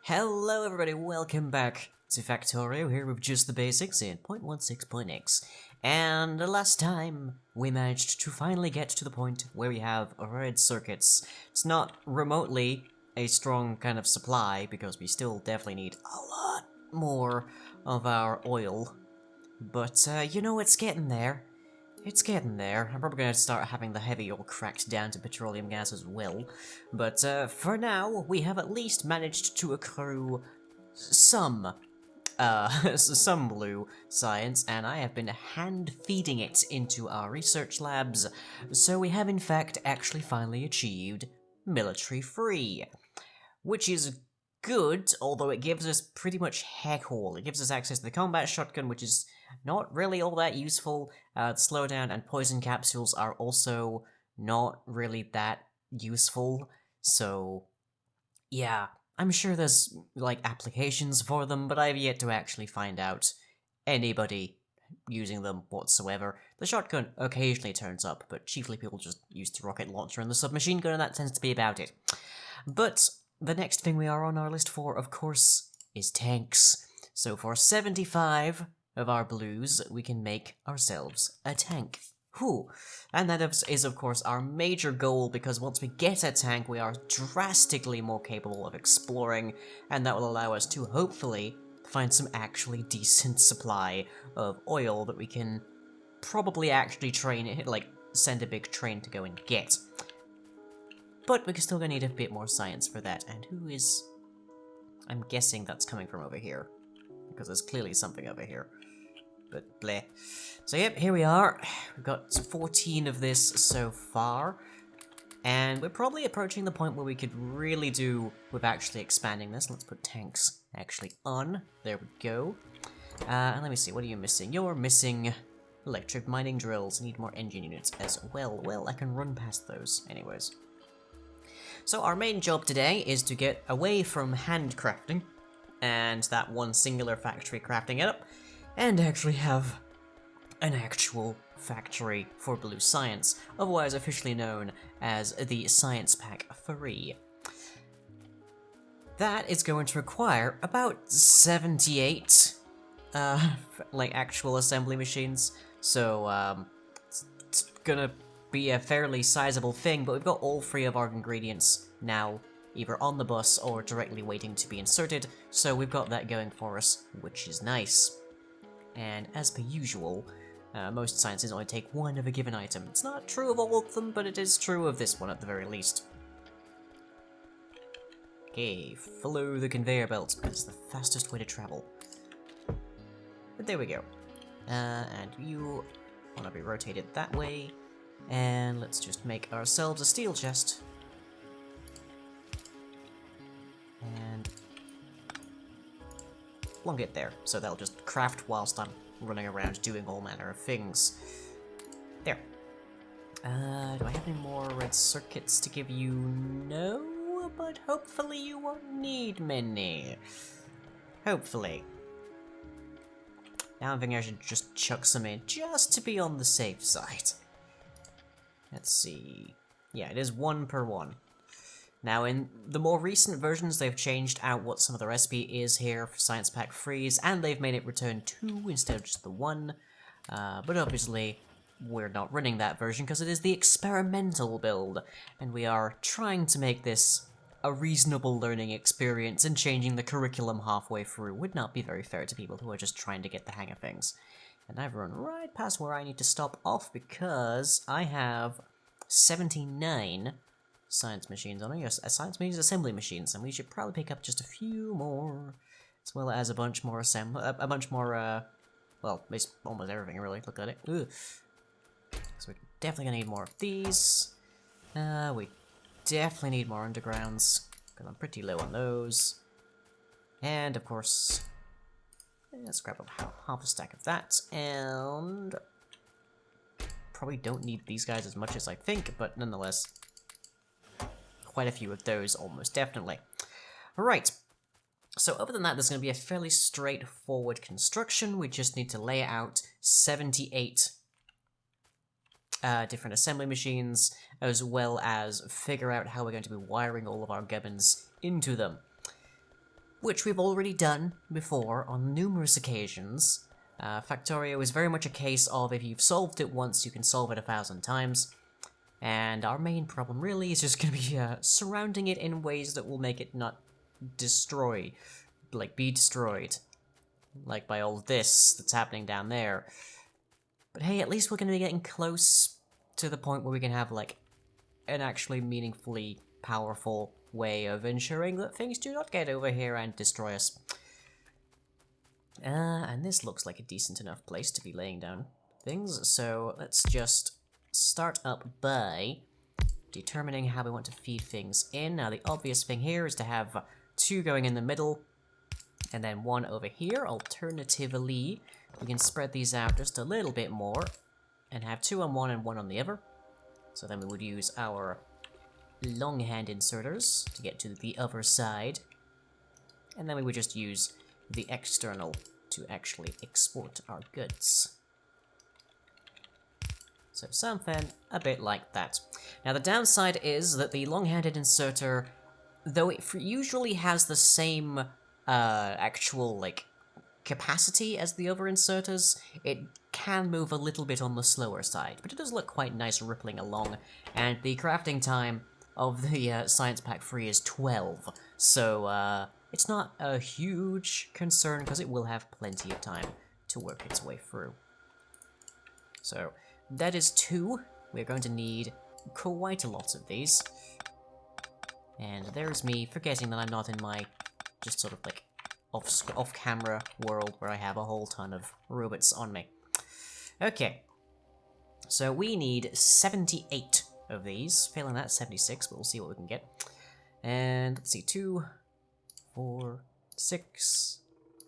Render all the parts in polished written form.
Hello everybody, welcome back to Factorio, here with just the basics in 0.16.x. And last time, we managed to finally get to the point where we have red circuits. It's not remotely a strong kind of supply, because we still definitely need a lot more of our oil. But, it's getting there. It's getting there. I'm probably going to start having the heavy oil cracked down to petroleum gas as well. But for now, we have at least managed to accrue some, some blue science, and I have been hand-feeding it into our research labs. So we have in fact actually finally achieved military-free, which is good, although it gives us pretty much heck all. It gives us access to the combat shotgun, which is not really all that useful. The slowdown and poison capsules are also not really that useful. So, yeah, I'm sure there's, like, applications for them, but I've yet to actually find out anybody using them whatsoever. The shotgun occasionally turns up, but chiefly people just use the rocket launcher and the submachine gun, and that tends to be about it. But the next thing we are on our list for, of course, is tanks. So for 75 of our blues, we can make ourselves a tank. Whew. And that is, of course, our major goal, because once we get a tank, we are drastically more capable of exploring, and that will allow us to, hopefully, find some actually decent supply of oil that we can probably actually send a big train to go and get. But we're still gonna need a bit more science for that, and who is... I'm guessing that's coming from over here, because there's clearly something over here. But bleh. So yep, here we are. We've got 14 of this so far, and we're probably approaching the point where we could really do with actually expanding this. Let's put tanks actually on. There we go. And let me see, what are you missing? You're missing electric mining drills. Need more engine units as well. Well, I can run past those anyways. So our main job today is to get away from handcrafting, and that one singular factory crafting it up, and actually have an actual factory for blue science, otherwise officially known as the Science Pack 3. That is going to require about 78, actual assembly machines, so, it's gonna be a fairly sizable thing, but we've got all three of our ingredients now either on the bus or directly waiting to be inserted, so we've got that going for us, which is nice. And as per usual, most sciences only take one of a given item. It's not true of all of them, but it is true of this one at the very least. Okay, follow the conveyor belt, because it's the fastest way to travel. But there we go. And you want to be rotated that way. And let's just make ourselves a steel chest. And plunk it there, so that'll just craft whilst I'm running around doing all manner of things. There. Do I have any more red circuits to give you? No, but hopefully you won't need many. Hopefully. Now I think I should just chuck some in, just to be on the safe side. Let's see. Yeah, it is 1 per 1. Now, in the more recent versions, they've changed out what some of the recipe is here for Science Pack 3s, and they've made it return 2 instead of just the 1. But obviously, we're not running that version because it is the experimental build, and we are trying to make this a reasonable learning experience, and changing the curriculum halfway through would not be very fair to people who are just trying to get the hang of things. And I've run right past where I need to stop off because I have 79 science machines on me, science machines, assembly machines, and we should probably pick up just a few more, as well as a bunch more well, almost everything really, look at it. Ugh. So we're definitely gonna need more of these. We definitely need more undergrounds, because I'm pretty low on those. And, of course, let's grab up half a stack of that, and probably don't need these guys as much as I think, but nonetheless, quite a few of those, almost definitely. Right, so other than that, there's going to be a fairly straightforward construction. We just need to lay out 78 different assembly machines, as well as figure out how we're going to be wiring all of our gubbins into them. which we've already done before on numerous occasions. Factorio is very much a case of if you've solved it once, you can solve it 1,000 times. And our main problem really is just going to be surrounding it in ways that will make it not destroy, like be destroyed. Like by all this that's happening down there. But hey, at least we're going to be getting close to the point where we can have like an actually meaningfully powerful way of ensuring that things do not get over here and destroy us. And this looks like a decent enough place to be laying down things, so let's just start up by determining how we want to feed things in. Now the obvious thing here is to have 2 going in the middle, and then 1 over here. Alternatively, we can spread these out just a little bit more, and have 2 on one and 1 on the other. So then we would use our long hand inserters to get to the other side, and then we would just use the external to actually export our goods. So something a bit like that. Now the downside is that the long-handed inserter, though it usually has the same actual like capacity as the other inserters, it can move a little bit on the slower side, but it does look quite nice rippling along, and the crafting time of the Science Pack 3 is 12, so it's not a huge concern because it will have plenty of time to work its way through. So that is 2. We're going to need quite a lot of these. And there's me forgetting that I'm not in my just sort of like off-camera world where I have a whole ton of robots on me. Okay. So we need 78 of these. Failing that, 76, but we'll see what we can get. And let's see, 2, 4, 6,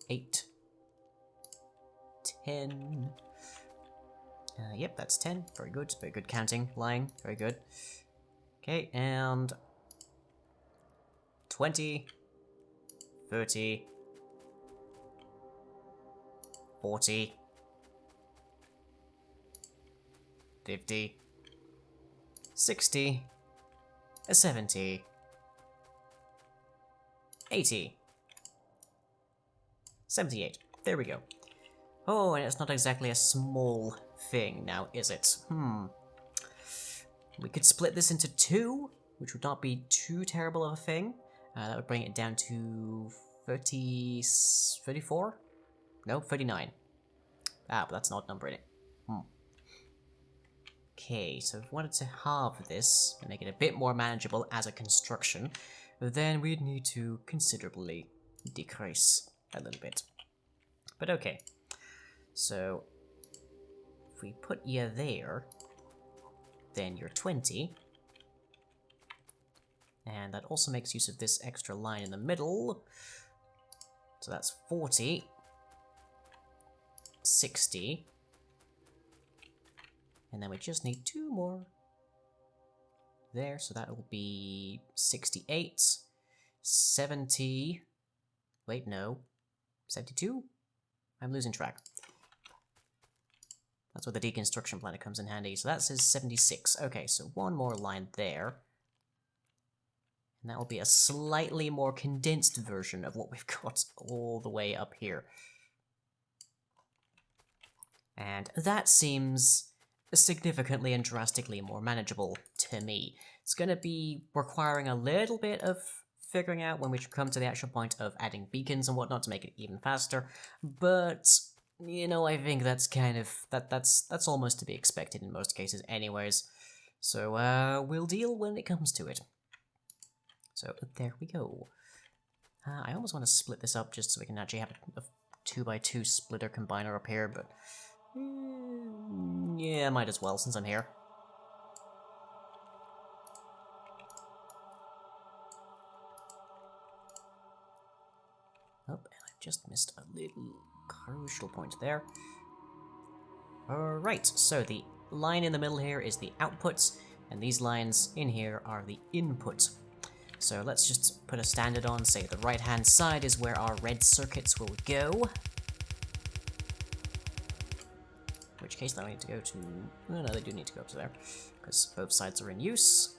8, 10... yep, that's 10. Very good. Very good counting. Lying. Very good. Okay, and 20, 30, 40, 50, 60, 70, 80, 78. There we go. Oh, and it's not exactly a small thing now, is it? We could split this into 2, which would not be too terrible of a thing. That would bring it down to 34? No, 39. Ah, but that's an odd number in it. Okay, so if we wanted to halve this and make it a bit more manageable as a construction, then we'd need to considerably decrease a little bit. But okay. So, if we put you there, then you're 20. And that also makes use of this extra line in the middle. So that's 40. 60. And then we just need 2 more. There, so that will be 68. 70. Wait, no. 72? I'm losing track. That's where the deconstruction planet comes in handy. So that says 76. Okay, so 1 more line there. And that will be a slightly more condensed version of what we've got all the way up here. And that seems significantly and drastically more manageable to me. It's going to be requiring a little bit of figuring out when we come to the actual point of adding beacons and whatnot to make it even faster, but you know, I think that's kind of that's almost to be expected in most cases anyways. So we'll deal when it comes to it. So there we go. I almost want to split this up just so we can actually have a 2x2 splitter combiner up here, but yeah, might as well since I'm here. Oh, and I just missed a little crucial point there. Alright, so the line in the middle here is the output, and these lines in here are the input. So let's just put a standard on, say the right-hand side is where our red circuits will go. In which case, they'll need to go to... No, they do need to go to there, because both sides are in use.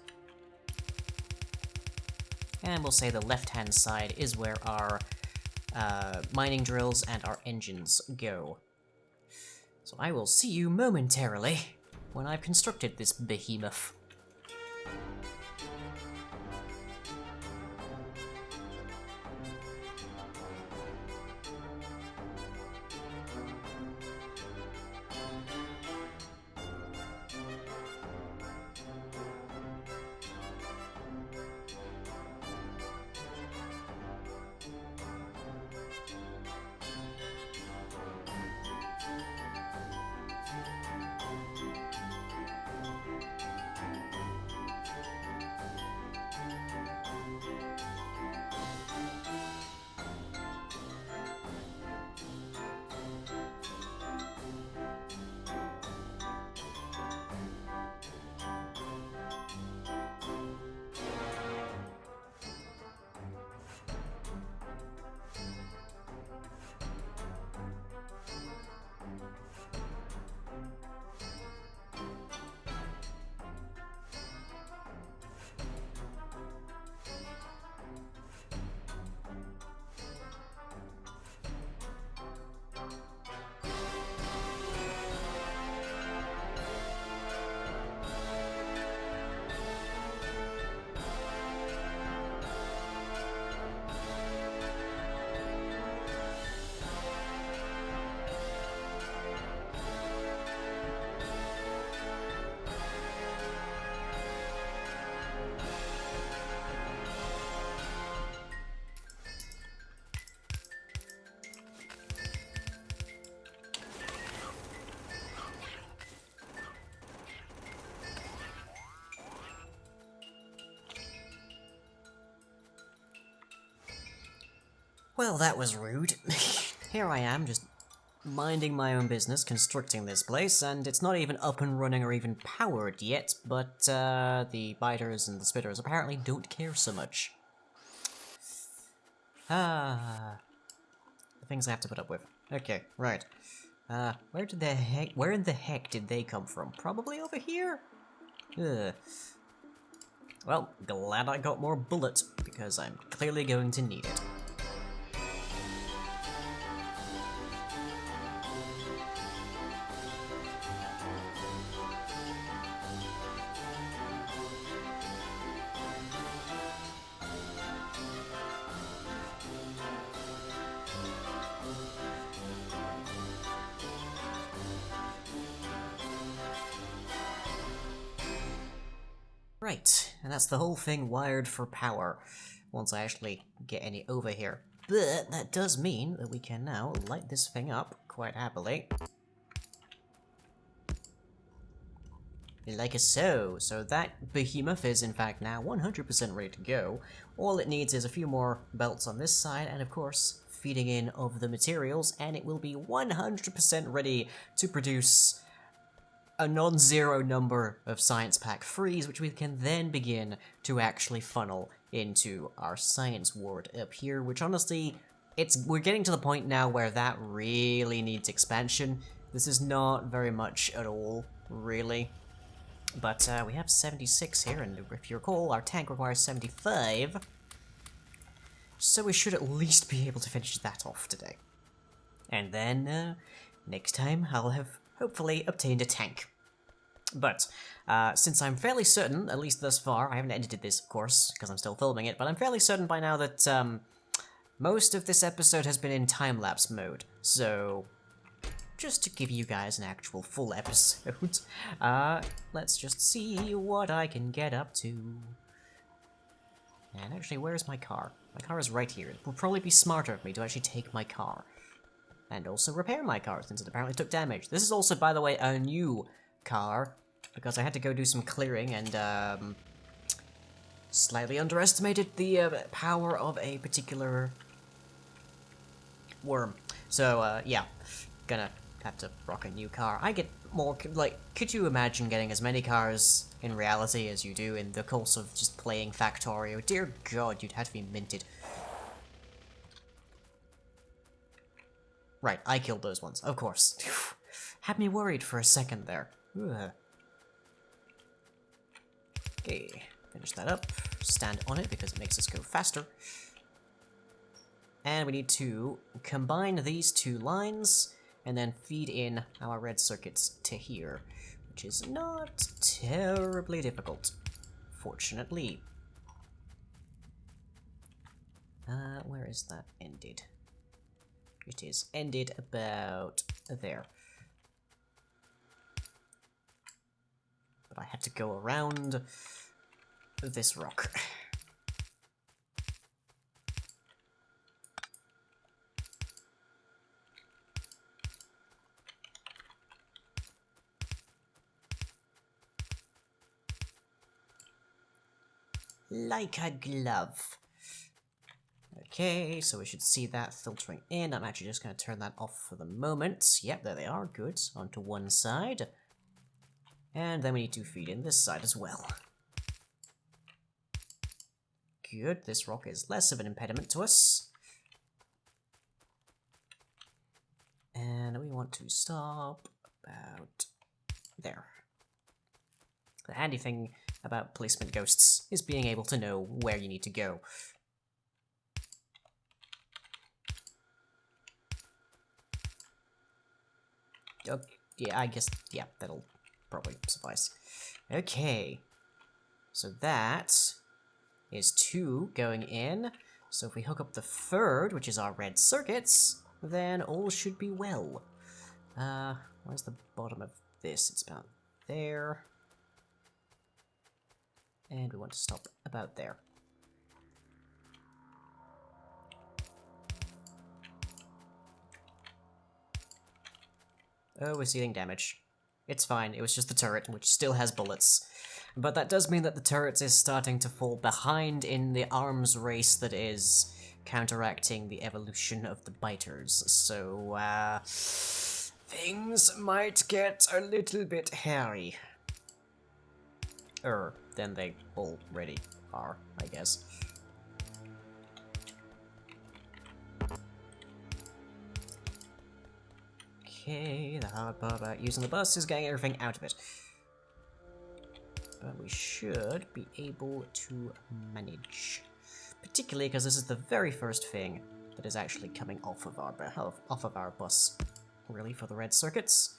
And we'll say the left-hand side is where our mining drills and our engines go. So I will see you momentarily when I've constructed this behemoth. Well, that was rude. Here I am, just minding my own business, constructing this place, and it's not even up and running or even powered yet, but the biters and the spitters apparently don't care so much. The things I have to put up with. Okay, right. Where in the heck did they come from? Probably over here? Ugh. Well, glad I got more bullets, because I'm clearly going to need it. Right, and that's the whole thing wired for power, once I actually get any over here. But that does mean that we can now light this thing up quite happily. Like so. So that behemoth is in fact now 100% ready to go. All it needs is a few more belts on this side, and of course, feeding in of the materials, and it will be 100% ready to produce a non-zero number of science pack frees, which we can then begin to actually funnel into our science ward up here, which honestly, we're getting to the point now where that really needs expansion. This is not very much at all, really. But we have 76 here, and if you recall, our tank requires 75. So we should at least be able to finish that off today. And then, next time, I'll have hopefully obtained a tank. But, since I'm fairly certain, at least thus far, I haven't edited this, of course, because I'm still filming it, but I'm fairly certain by now that, most of this episode has been in time-lapse mode, so just to give you guys an actual full episode, let's just see what I can get up to. And actually, where's my car? My car is right here. It would probably be smarter of me to actually take my car. And also repair my car, since it apparently took damage. This is also, by the way, a new car, because I had to go do some clearing and, slightly underestimated the, power of a particular worm. So, yeah, gonna have to rock a new car. I get more, like, could you imagine getting as many cars in reality as you do in the course of just playing Factorio? Dear God, you'd have to be minted. Right, I killed those ones, of course. Had me worried for a second there. Ugh. Okay, finish that up. Stand on it because it makes us go faster. And we need to combine these two lines and then feed in our red circuits to here, which is not terribly difficult, fortunately. Where is that ended? It is ended about there. But I had to go around this rock. Like a glove. Okay, so we should see that filtering in. I'm actually just going to turn that off for the moment. Yep, there they are. Good. Onto one side. And then we need to feed in this side as well. Good. This rock is less of an impediment to us. And we want to stop about there. The handy thing about placement ghosts is being able to know where you need to go. Okay, yeah, I guess, yeah, that'll probably suffice. Okay, so that is 2 going in. So if we hook up the third, which is our red circuits, then all should be well. Where's the bottom of this? It's about there. And we want to stop about there. Oh, we're dealing damage. It's fine, it was just the turret, which still has bullets. But that does mean that the turret is starting to fall behind in the arms race that is counteracting the evolution of the biters. So, things might get a little bit hairy. Than they already are, I guess. Okay, the hard part about using the bus is getting everything out of it. But we should be able to manage. Particularly because this is the very first thing that is actually coming off of our bus, really, for the red circuits.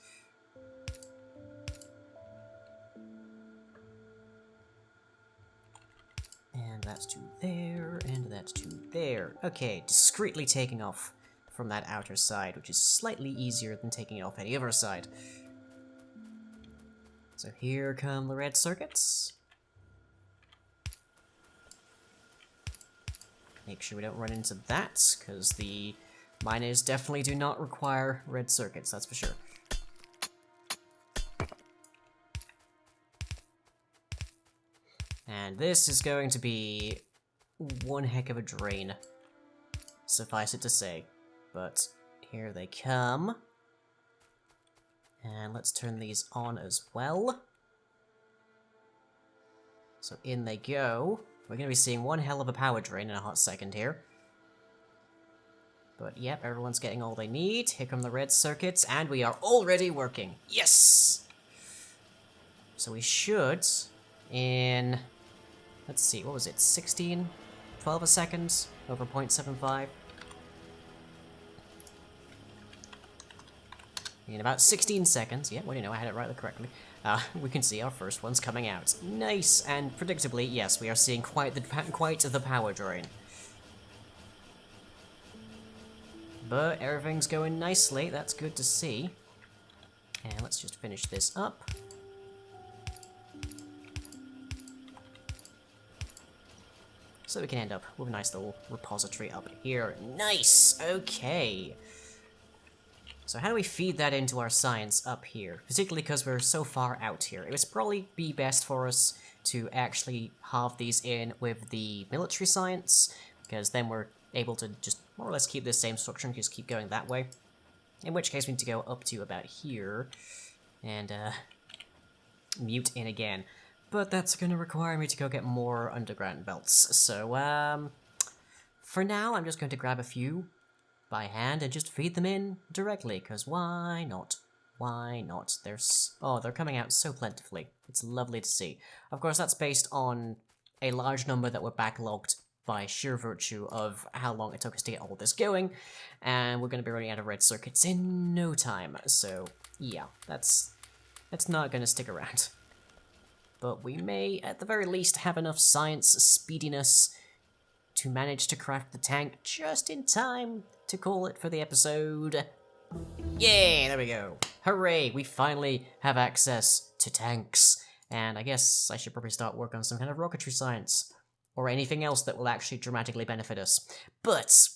And that's to there, and that's to there. Okay, discreetly taking off from that outer side, which is slightly easier than taking it off any other side. So here come the red circuits. Make sure we don't run into that, because the miners definitely do not require red circuits, that's for sure. And this is going to be one heck of a drain, suffice it to say. But here they come. And let's turn these on as well. So in they go. We're going to be seeing one hell of a power drain in a hot second here. But yep, everyone's getting all they need. Here come the red circuits, and we are already working. Yes! So we should, in... let's see, what was it? 16? 12 a second? Over 0.75? In about 16 seconds, yeah, what do you know, I had it right correctly, we can see our first ones coming out. Nice, and predictably, yes, we are seeing quite the power drain. But everything's going nicely, that's good to see. And let's just finish this up. So we can end up with a nice little repository up here. Nice! Okay. So how do we feed that into our science up here? Particularly because we're so far out here. It would probably be best for us to actually halve these in with the military science, because then we're able to just more or less keep this same structure and just keep going that way. In which case we need to go up to about here and mute in again. But that's going to require me to go get more underground belts. So, for now, I'm just going to grab a few by hand and just feed them in directly, because why not? Why not? They're coming out so plentifully. It's lovely to see. Of course, that's based on a large number that were backlogged by sheer virtue of how long it took us to get all this going, and we're going to be running out of red circuits in no time, so yeah, that's not going to stick around. But we may, at the very least, have enough science speediness to manage to craft the tank just in time to call it for the episode. Yay, there we go. Hooray, we finally have access to tanks. And I guess I should probably start work on some kind of rocketry science, or anything else that will actually dramatically benefit us. But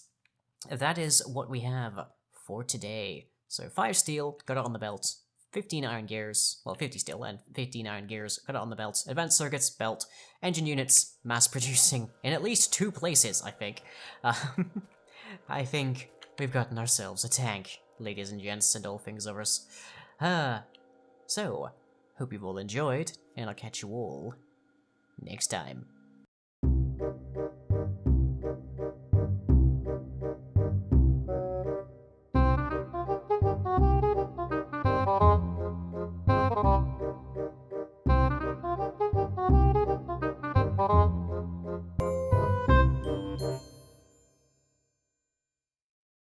that is what we have for today. So 5 steel, got it on the belt. 15 iron gears, well 50 steel and 15 iron gears, got it on the belt. Advanced circuits, belt. Engine units, mass producing in at least 2 places, I think. I think we've gotten ourselves a tank, ladies and gents and all things others. So, hope you've all enjoyed, and I'll catch you all next time.